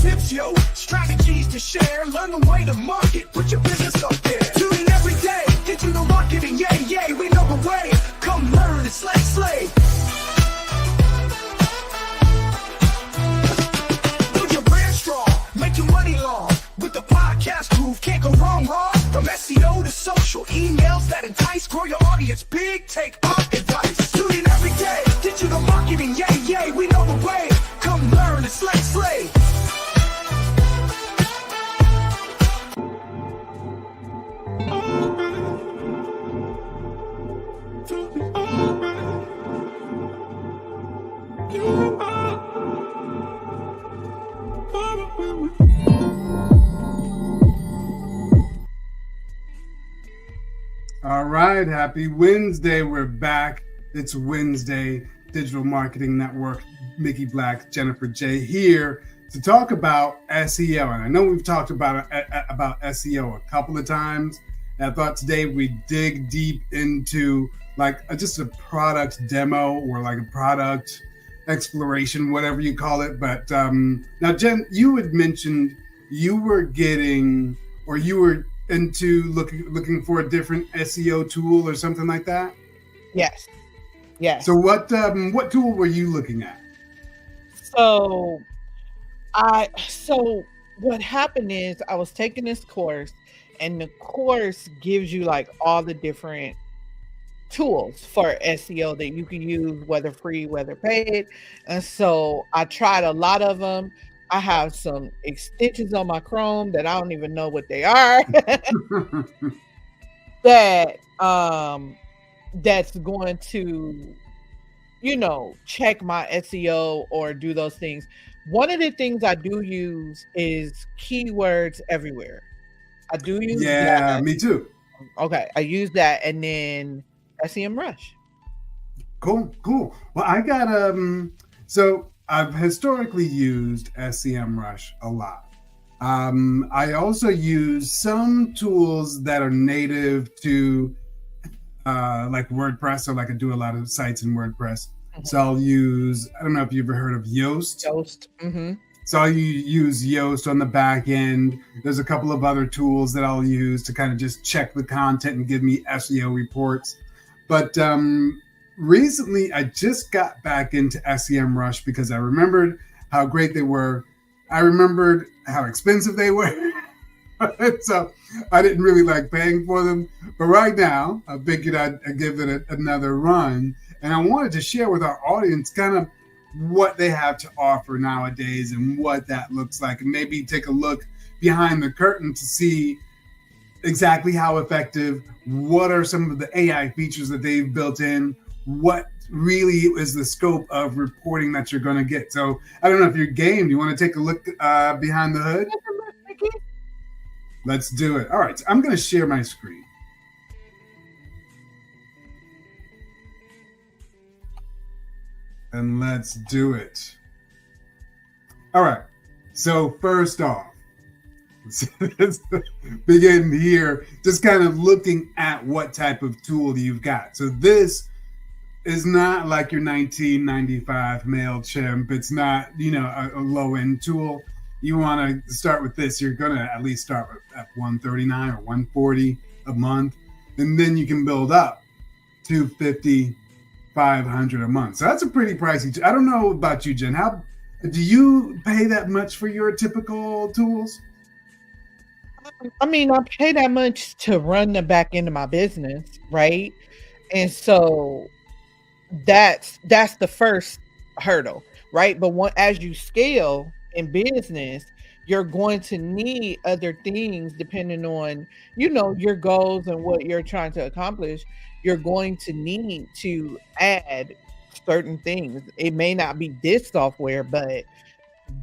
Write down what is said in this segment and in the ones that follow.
tips, yo, strategies to share, learn the way to market, put your business up there. Tune in every day, digital marketing, yeah, we know the way. Come learn and slay. Build your brand strong, make your money long. With the podcast groove, can't go wrong. From SEO to social, emails that entice, grow your audience big, take our advice. Tune in every day, digital marketing, yeah, we know the way. Come learn and slay. All right, happy Wednesday. We're back. It's Wednesday. Digital Marketing NetWurk, Mickey Black, Jennifer J here to talk about SEO. And I know we've talked about SEO a couple of times. And I thought today we'd dig deep into like just a product demo or like a product exploration, whatever you call it. But now, Jen, you had mentioned you were getting, or you were into looking for a different SEO tool or something like that? Yes. So what tool were you looking at? So what happened is I was taking this course, and the course gives you like all the different tools for SEO that you can use, whether free, whether paid. And so I tried a lot of them. I have some extensions on my Chrome that I don't even know what they are. That's going to, check my SEO or do those things. One of the things I do use is keywords everywhere. I do use that. Me too. Okay, I use that, and then SEMrush. Cool. Well, I got so I've historically used SEMrush a lot. I also use some tools that are native to like WordPress, so like I do a lot of sites in WordPress. Mm-hmm. So I'll use, I don't know if you've ever heard of Yoast. Mm-hmm. So I'll use Yoast on the back end. There's a couple of other tools that I'll use to kind of just check the content and give me SEO reports. But recently, I just got back into SEMrush because I remembered how great they were. I remembered how expensive they were. So I didn't really like paying for them. But right now, I figured I'd give it another run. And I wanted to share with our audience kind of what they have to offer nowadays and what that looks like. And maybe take a look behind the curtain to see exactly how effective, what are some of the AI features that they've built in, what really is the scope of reporting that you're going to get. So I don't know if you're game. You want to take a look behind the hood? Let's do it. All right. So I'm going to share my screen. And let's do it. All right. So first off, let's begin here, just kind of looking at what type of tool you've got. So this is not like your 1995 MailChimp. It's not, a low-end tool. You want to start with this. You're going to at least start at $139 or $140 a month. And then you can build up to $50, $500 a month. So that's a pretty pricey. I don't know about you, Jen. How do you pay that much for your typical tools? I mean, I pay that much to run the back end of my business, right? And so that's the first hurdle, right? But as you scale in business, you're going to need other things depending on, your goals and what you're trying to accomplish. You're going to need to add certain things. It may not be this software, but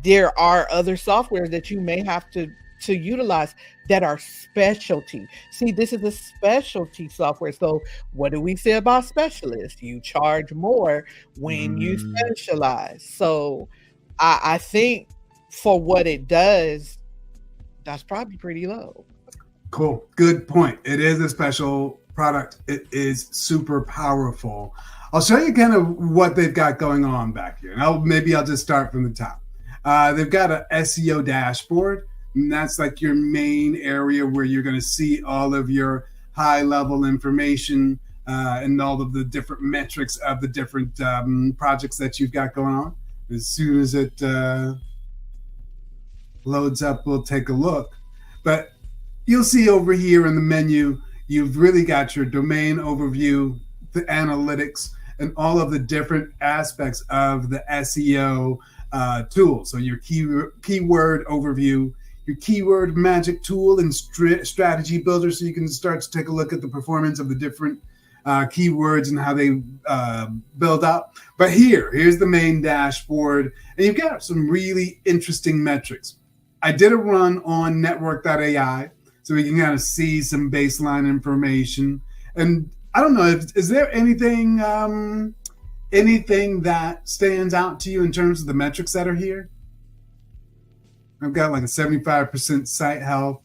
there are other softwares that you may have to utilize that are specialty. See, this is a specialty software. So what do we say about specialists? You charge more when you specialize. So I think for what it does, that's probably pretty low. Cool. Good point. It is a special product. It is super powerful. I'll show you kind of what they've got going on back here. And maybe I'll just start from the top. They've got a SEO dashboard, and that's like your main area where you're going to see all of your high level information and all of the different metrics of the different projects that you've got going on. As soon as it loads up, we'll take a look. But you'll see over here in the menu, you've really got your domain overview, the analytics, and all of the different aspects of the SEO tool. So your keyword overview, your keyword magic tool, and strategy builder, so you can start to take a look at the performance of the different keywords and how they build up. But here's the main dashboard, and you've got some really interesting metrics. I did a run on network.ai, so we can kind of see some baseline information. And I don't know, is there anything that stands out to you in terms of the metrics that are here? I've got like a 75% site health,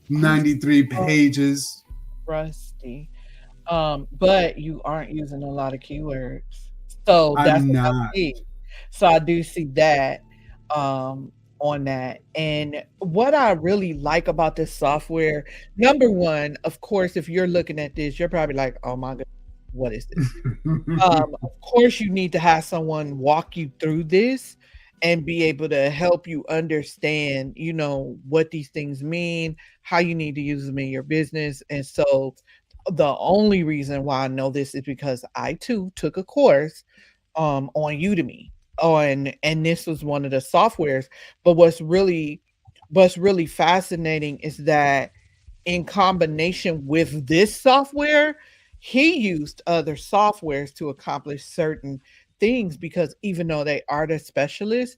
93 pages. Rusty. But you aren't using a lot of keywords. So that's what I see. So I do see that on that. And what I really like about this software, number one, of course, if you're looking at this, you're probably like, oh my God, what is this? Of course, you need to have someone walk you through this and be able to help you understand, you know, what these things mean, how you need to use them in your business. And so the only reason why I know this is because I too took a course on Udemy and this was one of the softwares. But what's really fascinating is that in combination with this software, he used other softwares to accomplish certain things, because even though they are the specialists,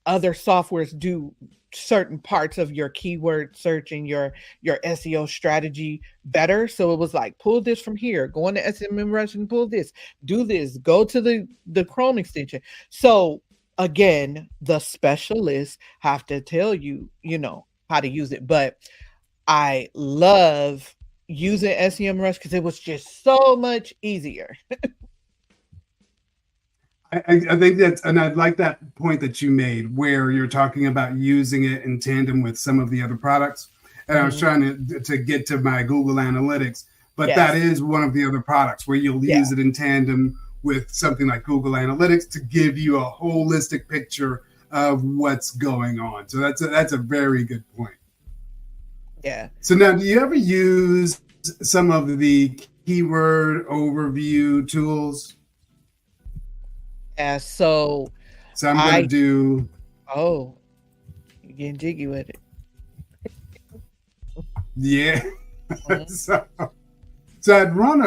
other softwares do certain parts of your keyword search and your SEO strategy better. So it was like, pull this from here, go into SEMrush and pull this, do this, go to the Chrome extension. So again, the specialists have to tell you, you know, how to use it. But I love using SEMrush because it was just so much easier. I think that's, and I like that point that you made where you're talking about using it in tandem with some of the other products. And I was trying to get to my Google Analytics, but that is one of the other products where you'll use it in tandem with something like Google Analytics to give you a holistic picture of what's going on. So that's a very good point. Yeah. So now, do you ever use some of the keyword overview tools? Yeah, so I'm going to do... Oh, you're getting jiggy with it. Yeah. So I'd run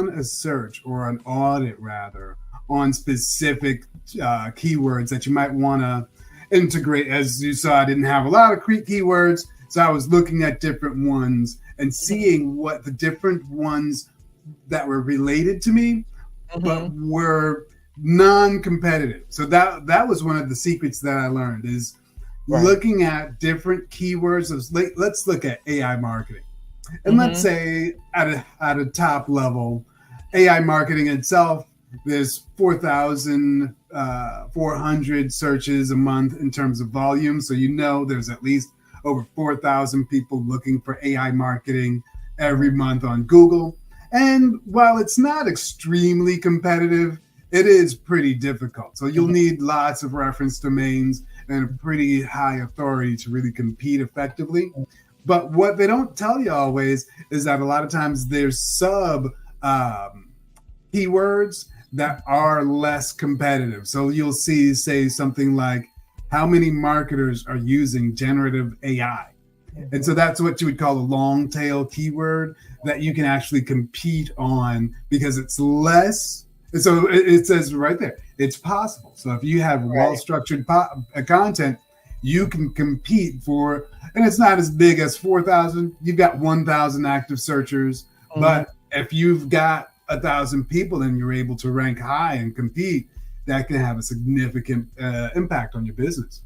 a search, or an audit rather, on specific keywords that you might want to integrate. As you saw, I didn't have a lot of keywords, so I was looking at different ones and seeing what the different ones that were related to me but were non-competitive. So that was one of the secrets that I learned, is looking at different keywords. Let's look at AI marketing. And let's say at a top level, AI marketing itself, there's 4,400 searches a month in terms of volume. So you know there's at least over 4,000 people looking for AI marketing every month on Google. And while it's not extremely competitive, it is pretty difficult. So you'll need lots of reference domains and a pretty high authority to really compete effectively. But what they don't tell you always is that a lot of times there's sub keywords that are less competitive. So you'll see, say, something like, how many marketers are using generative AI? And so that's what you would call a long tail keyword that you can actually compete on, because it's less. So it says right there, it's possible. So if you have well-structured content, you can compete for, and it's not as big as 4,000. You've got 1,000 active searchers. But if you've got 1,000 people and you're able to rank high and compete, that can have a significant impact on your business.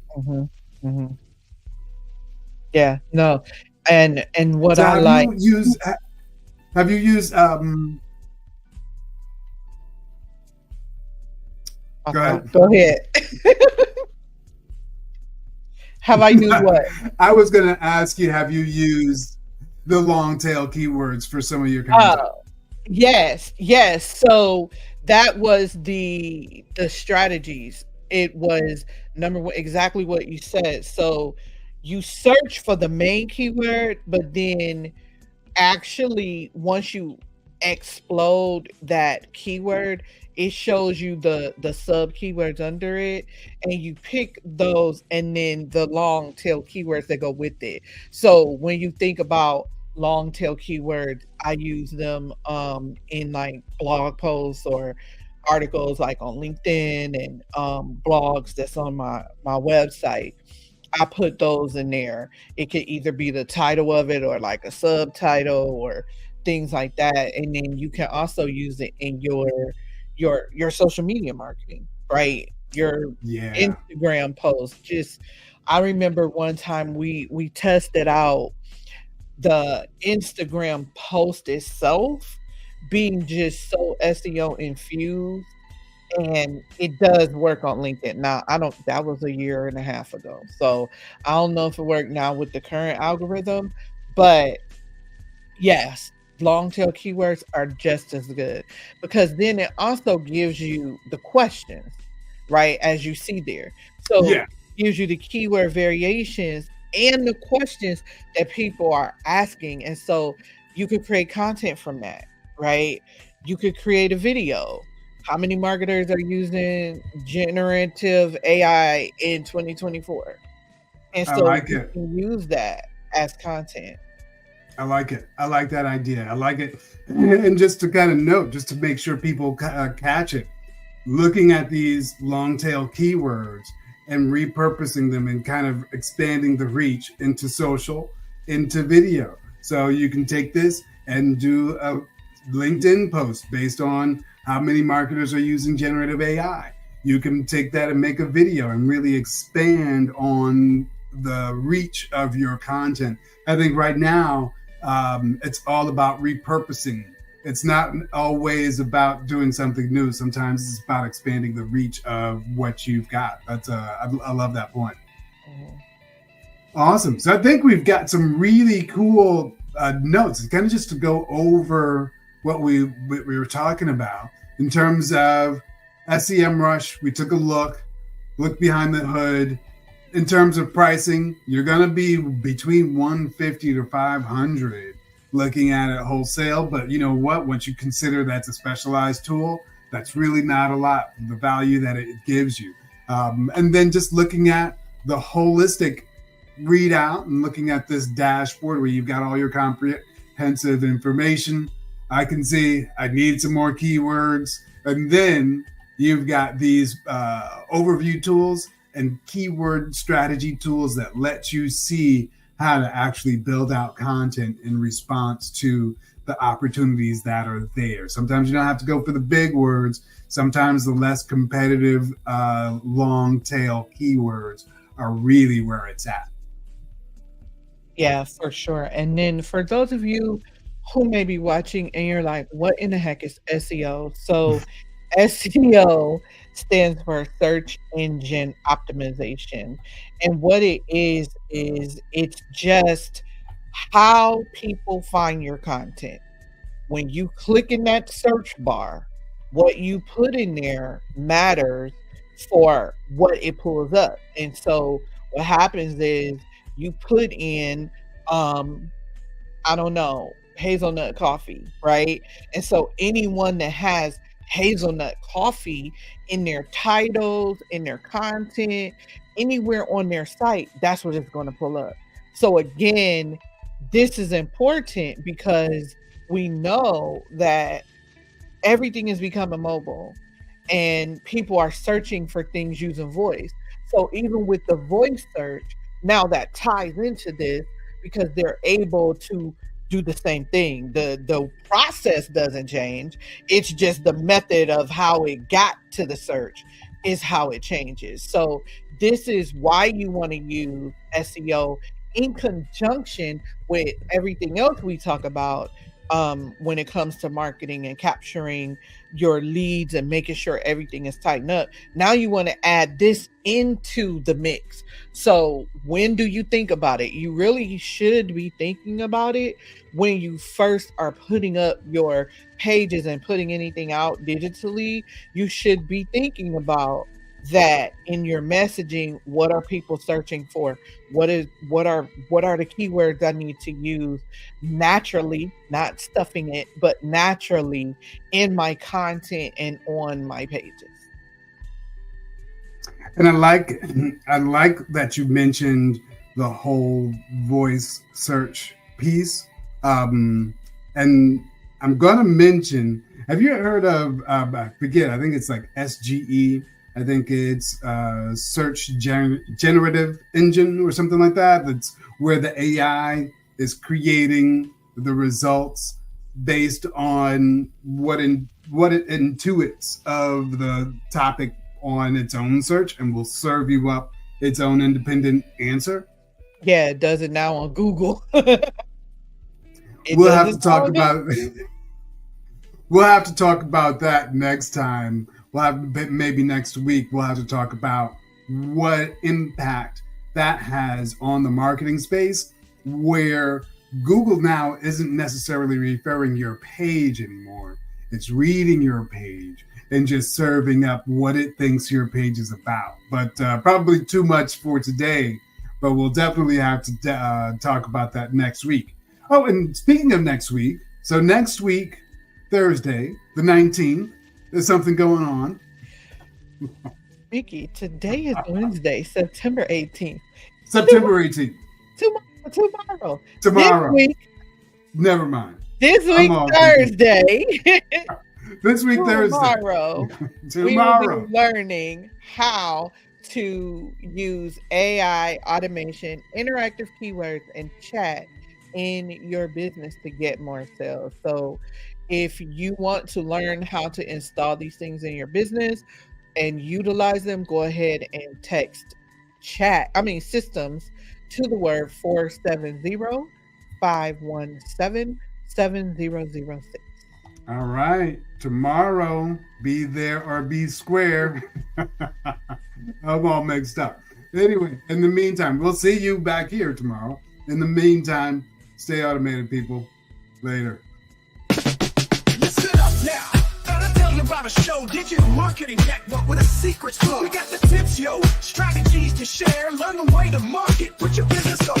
Yeah, no. And what So I like. Have you used go ahead. Go ahead. Have I used what? I was going to ask you, have you used the long tail keywords for some of your content? Yes, yes. So that was the strategies. It was number one, exactly what you said. So you search for the main keyword, but then actually once you explode that keyword, it shows you the sub keywords under it, and you pick those and then the long tail keywords that go with it. So when you think about long tail keywords, I use them in like blog posts or articles like on LinkedIn and blogs that's on my website. I put those in there. It could either be the title of it or like a subtitle or things like that. And then you can also use it in your social media marketing, right? Your Yeah. Instagram post. Just I remember one time we tested out the Instagram post itself being just so SEO infused, and it does work on LinkedIn. Now, I don't that was a year and a half ago. So I don't know if it worked now with the current algorithm, but yes, long tail keywords are just as good because then it also gives you the questions, right? As you see there. So Yeah. it gives you the keyword variations and the questions that people are asking. And so you could create content from that, right? You could create a video. How many marketers are using generative AI in 2024? And I so like you it. can use that as content. I like it. I like that idea. I like it. And just to kind of note, just to make sure people catch it, looking at these long tail keywords and repurposing them and kind of expanding the reach into social, into video. So you can take this and do a LinkedIn post based on how many marketers are using generative AI. You can take that and make a video and really expand on the reach of your content. I think right now, it's all about repurposing. It's not always about doing something new. Sometimes it's about expanding the reach of what you've got. I love that point. Mhm. Awesome. So I think we've got some really cool notes, kind of just to go over what we were talking about in terms of SEM Rush. We took a look behind the hood. In terms of pricing, you're going to be between 150 to 500 looking at it wholesale. But you know what? Once you consider that's a specialized tool, that's really not a lot for the value that it gives you. And then just looking at the holistic readout and looking at this dashboard where you've got all your comprehensive information, I can see I need some more keywords. And then you've got these overview tools and keyword strategy tools that let you see how to actually build out content in response to the opportunities that are there. Sometimes you don't have to go for the big words. Sometimes the less competitive long tail keywords are really where it's at. Yeah, for sure. And then for those of you who may be watching and you're like, what in the heck is SEO? So SEO stands for search engine optimization. And what it is it's just how people find your content. When you click in that search bar, what you put in there matters for what it pulls up. And so what happens is you put in um I don't know, hazelnut coffee, right? And so anyone that has hazelnut coffee in their titles, in their content, anywhere on their site, that's what it's going to pull up. So again, this is important because we know that everything is becoming mobile and people are searching for things using voice. So even with the voice search, now that ties into this because they're able to do the same thing. The process doesn't change. It's just the method of how it got to the search is how it changes. So this is why you want to use SEO in conjunction with everything else we talk about when it comes to marketing and capturing your leads and making sure everything is tightened up. Now you want to add this into the mix. So when do you think about it? You really should be thinking about it when you first are putting up your pages and putting anything out digitally. You should be thinking about that in your messaging. What are people searching for? What are the keywords I need to use naturally, not stuffing it, but naturally in my content and on my pages. And I like that you mentioned the whole voice search piece. And I'm gonna mention, have you heard of I forget, I think it's like SGE. I think it's search generative engine or something like that. That's where the AI is creating the results based on what it intuits of the topic on its own search, and will serve you up its own independent answer. Yeah, it does it now on Google. We'll have to talk about we'll have to talk about that next time. We'll have maybe next week. We'll have to talk about what impact that has on the marketing space, where Google now isn't necessarily referring your page anymore. It's reading your page and just serving up what it thinks your page is about. But probably too much for today, but we'll definitely have to talk about that next week. Oh, and speaking of next week, so next week, Thursday, the 19th, there's something going on. Mickey, today is Wednesday, September 18th. September 18th. Tomorrow. Tomorrow. This week, never mind. This week, Thursday. This week, Thursday. Tomorrow. We will be learning how to use AI, automation, interactive keywords, and chat in your business to get more sales. So if you want to learn how to install these things in your business and utilize them, go ahead and text systems to the word 470-517-7006. All right. Tomorrow, be there or be square. I'm all mixed up. Anyway, in the meantime, we'll see you back here tomorrow. In the meantime, stay automated, people. Later. Listen up now. Gotta tell you about a show, Digital Marketing NetWurk, with a secret. We got the tips, yo, strategies to share. Learn the way to market. Put your business on